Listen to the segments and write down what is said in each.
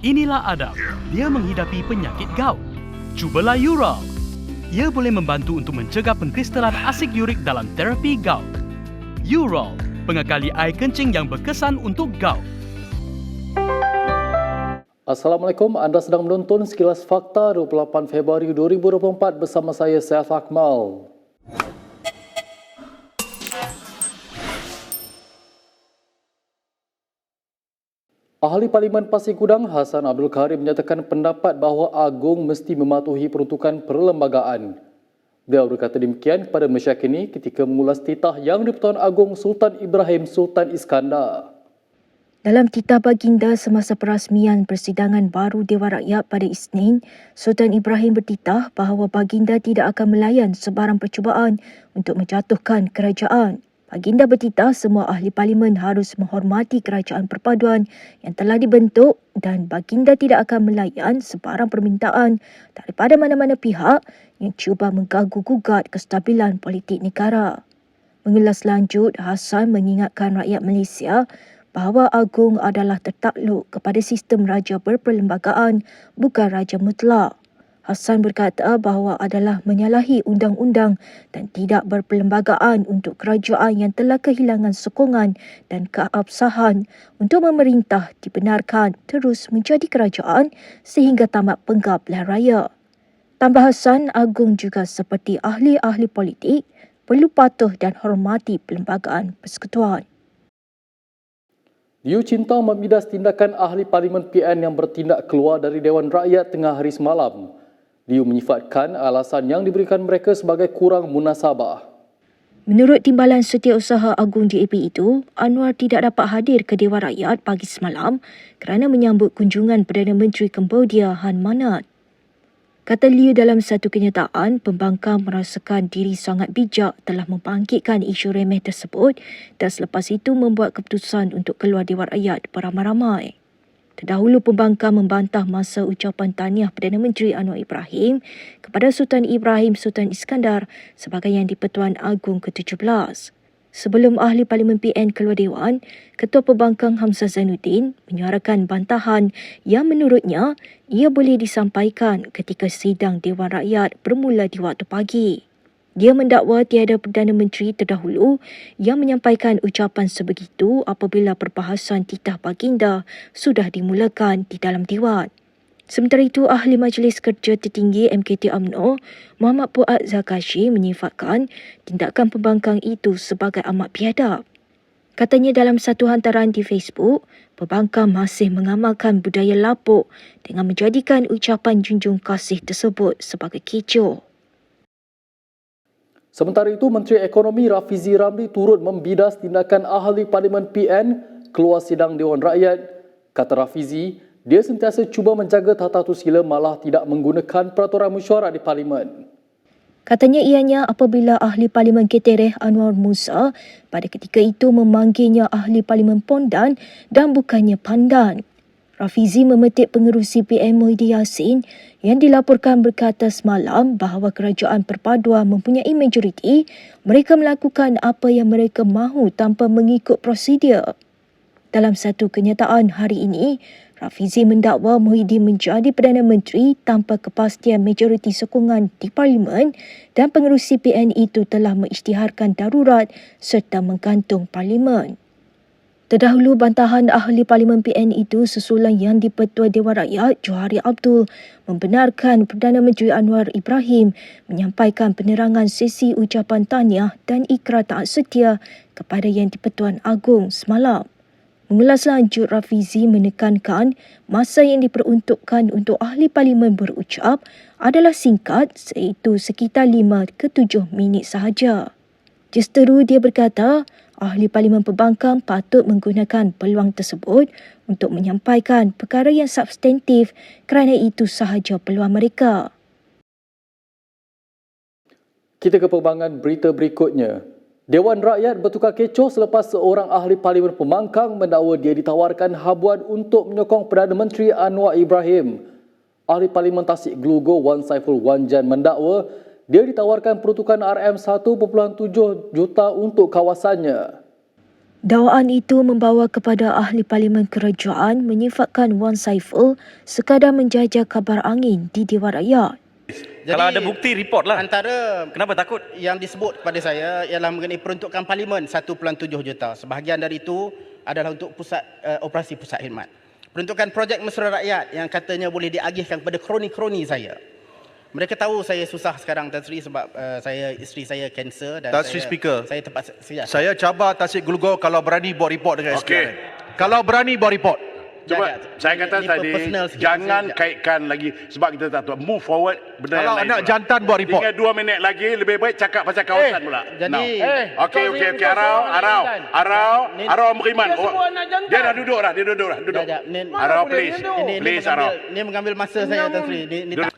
Inilah Adam. Dia menghidapi penyakit gout. Cubalah Ural. Ia boleh membantu untuk mencegah pengkristalan asid urik dalam terapi gout. Ural, pengekali air kencing yang berkesan untuk gout. Assalamualaikum, anda sedang menonton Sekilas Fakta 28 Februari 2024 bersama saya, Saif Akmal. Ahli Parlimen Pasir Gudang Hassan Abdul Karim menyatakan pendapat bahawa Agung mesti mematuhi peruntukan perlembagaan. Beliau berkata demikian kepada Malaysia Kini ketika mengulas titah Yang di-Pertuan Agong Sultan Ibrahim Sultan Iskandar. Dalam titah baginda semasa perasmian persidangan baru Dewan Rakyat pada Isnin, Sultan Ibrahim bertitah bahawa baginda tidak akan melayan sebarang percubaan untuk menjatuhkan kerajaan. Baginda bertitah semua ahli parlimen harus menghormati kerajaan perpaduan yang telah dibentuk dan baginda tidak akan melayan sebarang permintaan daripada mana-mana pihak yang cuba mengganggu-gugat kestabilan politik negara. Mengulas lanjut, Hassan mengingatkan rakyat Malaysia bahawa Agung adalah tertakluk kepada sistem raja berperlembagaan, bukan raja mutlak. Hassan berkata bahawa adalah menyalahi undang-undang dan tidak berperlembagaan untuk kerajaan yang telah kehilangan sokongan dan keabsahan untuk memerintah dibenarkan terus menjadi kerajaan sehingga tamat penggap pilihan raya. Tambah Hassan, Agung juga seperti ahli-ahli politik perlu patuh dan hormati perlembagaan persekutuan. Liu Chintong memidas tindakan ahli Parlimen PN yang bertindak keluar dari Dewan Rakyat tengah hari semalam. Liu menyifatkan alasan yang diberikan mereka sebagai kurang munasabah. Menurut Timbalan Setiausaha Agung DAP itu, Anwar tidak dapat hadir ke Dewan Rakyat pagi semalam kerana menyambut kunjungan Perdana Menteri Cambodia Han Manat. Kata Liu dalam satu kenyataan, pembangkang merasakan diri sangat bijak telah membangkitkan isu remeh tersebut dan selepas itu membuat keputusan untuk keluar Dewan Rakyat beramai-ramai. Terdahulu pembangkang membantah masa ucapan tahniah Perdana Menteri Anwar Ibrahim kepada Sultan Ibrahim Sultan Iskandar sebagai Yang di-Pertuan Agong ke-17. Sebelum ahli Parlimen PN keluar Dewan, Ketua Pembangkang Hamzah Zainuddin menyuarakan bantahan yang menurutnya ia boleh disampaikan ketika sidang Dewan Rakyat bermula di waktu pagi. Dia mendakwa tiada Perdana Menteri terdahulu yang menyampaikan ucapan sebegitu apabila perbahasan titah baginda sudah dimulakan di dalam Dewan. Sementara itu, Ahli Majlis Kerja Tertinggi MKT UMNO, Muhammad Fuad Zakashi menyifatkan tindakan pembangkang itu sebagai amat biadab. Katanya dalam satu hantaran di Facebook, pembangkang masih mengamalkan budaya lapuk dengan menjadikan ucapan junjung kasih tersebut sebagai kecoh. Sementara itu, Menteri Ekonomi Rafizi Ramli turut membidas tindakan ahli Parlimen PN keluar sidang Dewan Rakyat. Kata Rafizi, dia sentiasa cuba menjaga tata sila malah tidak menggunakan peraturan mesyuarat di Parlimen. Katanya ianya apabila ahli Parlimen Ketereh Anwar Musa pada ketika itu memanggilnya ahli Parlimen Pondan dan bukannya Pandan. Rafizi memetik pengerusi PM Muhyiddin Yassin yang dilaporkan berkata semalam bahawa kerajaan perpaduan mempunyai majoriti, mereka melakukan apa yang mereka mahu tanpa mengikut prosedur. Dalam satu kenyataan hari ini, Rafizi mendakwa Muhyiddin menjadi Perdana Menteri tanpa kepastian majoriti sokongan di Parlimen dan pengerusi PN itu telah mengisytiharkan darurat serta menggantung Parlimen. Terdahulu, bantahan ahli Parlimen PN itu susulan Yang di-Pertua Dewan Rakyat Johari Abdul membenarkan Perdana Menteri Anwar Ibrahim menyampaikan penerangan sesi ucapan tahniah dan ikrar taat setia kepada Yang di-Pertuan Agong semalam. Mengulas lanjut, Rafizi menekankan masa yang diperuntukkan untuk ahli Parlimen berucap adalah singkat iaitu sekitar 5 ke 7 minit sahaja. Justeru dia berkata, ahli Parlimen Pembangkang patut menggunakan peluang tersebut untuk menyampaikan perkara yang substantif kerana itu sahaja peluang mereka. Kita ke perkembangan berita berikutnya. Dewan Rakyat bertukar kecoh selepas seorang ahli Parlimen Pembangkang mendakwa dia ditawarkan habuan untuk menyokong Perdana Menteri Anwar Ibrahim. Ahli Parlimen Tasik Glugo Wan Saiful Wanjan mendakwa dia ditawarkan peruntukan RM1.7 juta untuk kawasannya. Dakwaan itu membawa kepada ahli parlimen kerajaan menyifatkan Wan Saiful sekadar menjajah kabar angin di Dewan Rakyat. Kalau ada bukti, report lah. Antara Kenapa takut? yang disebut kepada saya ialah mengenai peruntukan parlimen 1.7 juta. Sebahagian dari itu adalah untuk operasi pusat khidmat. Peruntukan projek mesra rakyat yang katanya boleh diagihkan kepada kroni-kroni saya. Mereka tahu saya susah sekarang Tan Sri sebab isteri saya kanser dan Tan Sri Speaker, saya terpaksa saya cabar Tasik Glugor kalau berani buat report dengan SPRM. Kalau berani buat report. Cuba saya kata tadi jangan kaitkan lagi sebab kita tak tahu move forward benda Kalau yang lain. anak pula. jantan buat report. Tinggal 2 minit lagi lebih baik cakap pasal kawasan pula. jadi Okey Arau Meriman. Dia dah duduk dah, duduk. Sekejap, Arau please. Please Arau. Ini mengambil masa saya Tan Sri.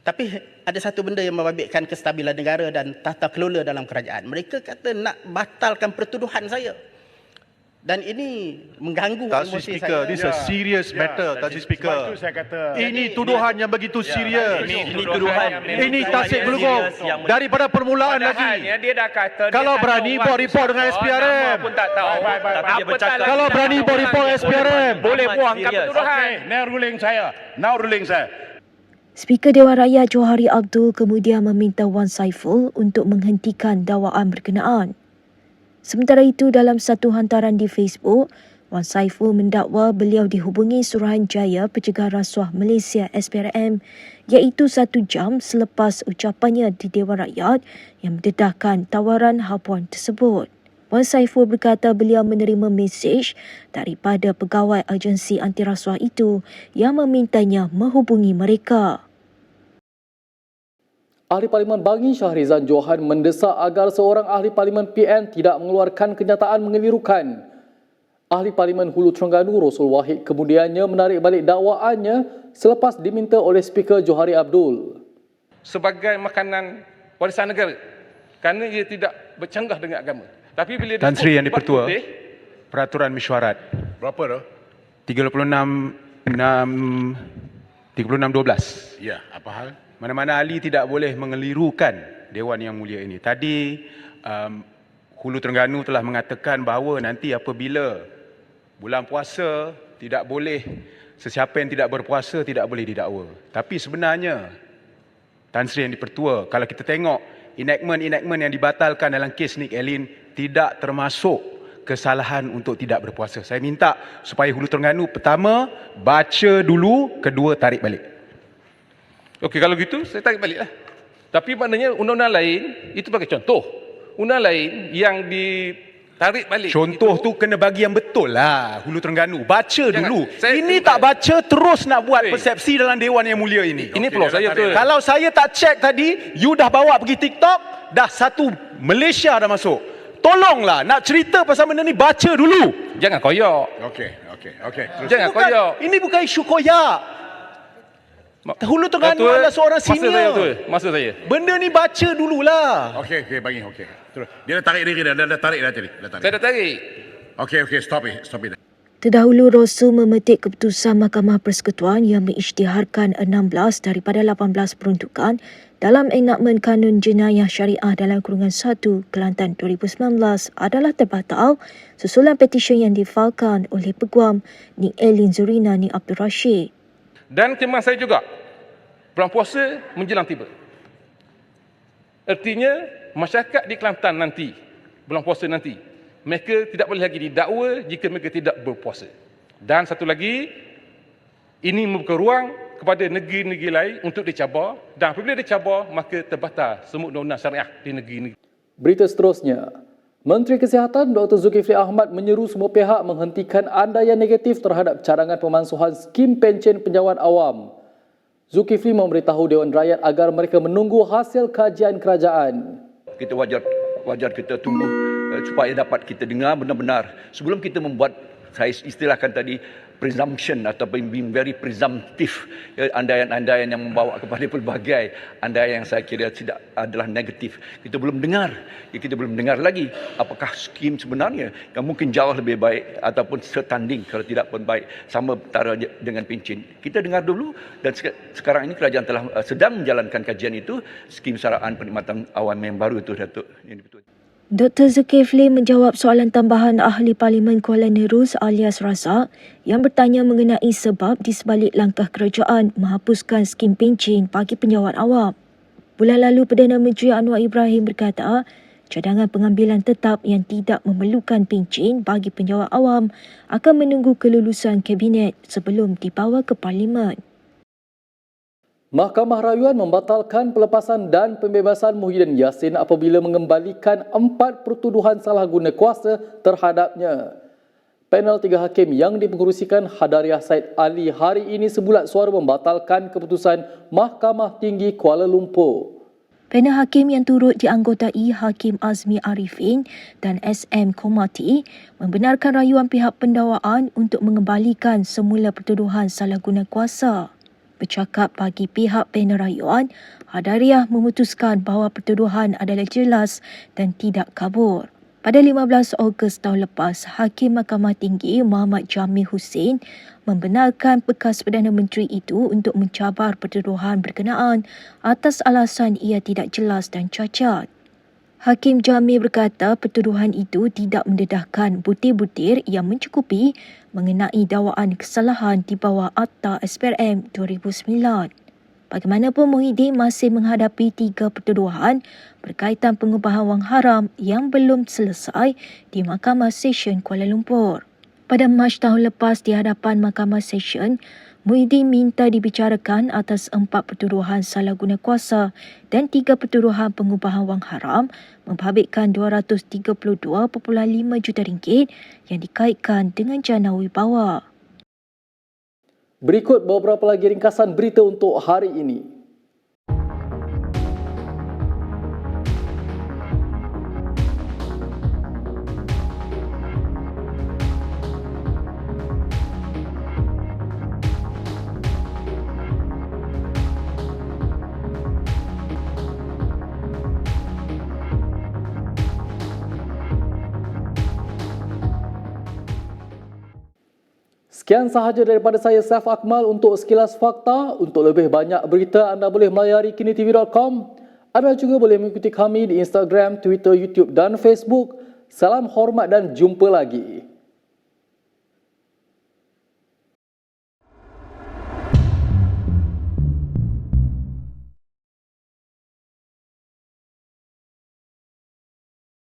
Tapi ada satu benda yang membabitkan kestabilan negara dan tata kelola dalam kerajaan. Mereka kata nak batalkan pertuduhan saya. Dan ini mengganggu Tan Sri emosi Speaker, saya. this is a serious matter, Tan Sri Sebab Speaker. tu saya kata Ini tuduhan yang begitu serius. Ini tuduhan. Ini Tasik Glugor. Daripada permulaan lagi. Dia dah kata Kalau berani buat report dengan SPRM. pun tak tahu. Tapi dia bercakap. Kalau berani buat report SPRM. Boleh buangkan Serius. pertuduhan. now ruling saya. Speaker Dewan Rakyat Johari Abdul kemudian meminta Wan Saiful untuk menghentikan dakwaan berkenaan. Sementara itu, dalam satu hantaran di Facebook, Wan Saiful mendakwa beliau dihubungi Suruhanjaya Pencegahan Rasuah Malaysia SPRM iaitu 1 jam selepas ucapannya di Dewan Rakyat yang mendedahkan tawaran habuan tersebut. Wan Saiful berkata beliau menerima mesej daripada pegawai agensi anti rasuah itu yang memintanya menghubungi mereka. Ahli Parlimen Bangi Syahrizan Johan mendesak agar seorang ahli Parlimen PN tidak mengeluarkan kenyataan mengelirukan. Ahli Parlimen Hulu Terengganu Rosul Wahid kemudiannya menarik balik dakwaannya selepas diminta oleh Speaker Johari Abdul. Sebagai makanan warisan negara. Kerana ia tidak bercanggah dengan agama. Tapi bila Tan Sri Yang disebut di-Pertua, putih, Peraturan Mesyuarat Berapa tu? 36/12. Ya, apa hal? Mana-mana ahli tidak boleh mengelirukan Dewan Yang Mulia ini. Tadi Hulu Terengganu telah mengatakan bahawa nanti apabila bulan puasa tidak boleh, sesiapa yang tidak berpuasa tidak boleh didakwa. Tapi sebenarnya Tan Sri Yang di-Pertua, kalau kita tengok enactment yang dibatalkan dalam kes Nick Allen tidak termasuk kesalahan untuk tidak berpuasa. Saya minta supaya Hulu Terengganu pertama baca dulu, kedua tarik balik. okey, kalau gitu saya tarik balik lah. Tapi maknanya undang-undang lain, itu sebagai contoh. Undang lain yang ditarik balik. Contoh itu, tu kena bagi yang betul lah Hulu Terengganu. Baca Jangan. dulu. Saya- Ini tak baca terus nak buat Weh. persepsi dalam Dewan Yang Mulia ini. Ini peluang saya tu. Kalau saya tak check tadi, you dah bawa pergi TikTok, dah satu Malaysia dah masuk. Tolonglah nak cerita pasal benda ni baca dulu. Jangan koyak. Okey. Terus. Jangan koyak. Ini bukan isu koyak. Hulu Terengganu Betul. adalah seorang Masa saya senior. betul. Masa saya. Benda ni baca dululah. Okey, bagi. Terus. Dia dah tarik diri dah tarik dah tadi. Saya dah tarik. Okey, stop it. Terdahulu, Rosul memetik keputusan Mahkamah Persekutuan yang mengisytiharkan 16 daripada 18 peruntukan dalam enakmen Kanun Jenayah Syariah dalam kurungan 1 Kelantan 2019 adalah terbatal susulan petisyen yang difalkan oleh Peguam Nick Allen Zurina Ni Abdul Rashid. Dan kemah saya juga, bulan puasa menjelang tiba. Artinya, masyarakat di Kelantan nanti, bulan puasa nanti, mereka tidak boleh lagi didakwa jika mereka tidak berpuasa. Dan satu lagi, ini membuka ruang kepada negeri-negeri lain untuk dicabar. Dan apabila dicabar, maka terbatal semua undang-undang syariah di negeri-negeri. Berita seterusnya, Menteri Kesihatan Dr. Zulkifli Ahmad menyeru semua pihak menghentikan andaian negatif terhadap cadangan pemansuhan skim pencen penjawat awam. Zulkifli memberitahu Dewan Rakyat agar mereka menunggu hasil kajian kerajaan. Kita wajar kita tunggu supaya dapat kita dengar benar-benar sebelum kita membuat, saya istilahkan tadi, presumption atau being very presumptive, andaian-andaian yang membawa kepada pelbagai andaian yang saya kira tidak adalah negatif. Kita belum dengar lagi apakah skim sebenarnya yang mungkin jauh lebih baik ataupun setanding, kalau tidak pun baik, sama antara dengan pencen. Kita dengar dulu, dan sekarang ini kerajaan telah sedang menjalankan kajian itu, skim saraan perkhidmatan awam yang baru itu, Datuk. Dr. Zulkifli menjawab soalan tambahan Ahli Parlimen Kuala Nerus alias Razak yang bertanya mengenai sebab di sebalik langkah kerajaan menghapuskan skim pencen bagi penjawat awam. Bulan lalu, Perdana Menteri Anwar Ibrahim berkata, cadangan pengambilan tetap yang tidak memerlukan pencen bagi penjawat awam akan menunggu kelulusan Kabinet sebelum dibawa ke Parlimen. Mahkamah Rayuan membatalkan pelepasan dan pembebasan Muhyiddin Yassin apabila mengembalikan 4 pertuduhan salah guna kuasa terhadapnya. Panel 3 hakim yang dipengerusikan Hadariah Said Ali hari ini sebulat suara membatalkan keputusan Mahkamah Tinggi Kuala Lumpur. Panel hakim yang turut dianggotai Hakim Azmi Arifin dan SM Komati membenarkan rayuan pihak pendakwaan untuk mengembalikan semula pertuduhan salah guna kuasa. Bercakap bagi pihak panel rayuan, Hadariah memutuskan bahawa pertuduhan adalah jelas dan tidak kabur. Pada 15 Ogos tahun lepas, Hakim Mahkamah Tinggi Muhammad Jamil Hussein membenarkan bekas Perdana Menteri itu untuk mencabar pertuduhan berkenaan atas alasan ia tidak jelas dan cacat. Hakim Jamil berkata pertuduhan itu tidak mendedahkan butir-butir yang mencukupi mengenai dakwaan kesalahan di bawah Akta SPRM 2009. Bagaimanapun, Muhyiddin masih menghadapi 3 pertuduhan berkaitan pengubahan wang haram yang belum selesai di Mahkamah Session Kuala Lumpur. Pada Mac tahun lepas di hadapan Mahkamah Session, Muhyiddin minta dibicarakan atas 4 pertuduhan salah guna kuasa dan 3 pertuduhan pengubahan wang haram membabitkan RM232.5 juta yang dikaitkan dengan jana wibawa. Berikut beberapa lagi ringkasan berita untuk hari ini. Sekian sahaja daripada saya, Saif Akmal, untuk sekilas fakta. Untuk lebih banyak berita, anda boleh melayari kinitv.com. Anda juga boleh mengikuti kami di Instagram, Twitter, YouTube dan Facebook. Salam hormat dan jumpa lagi.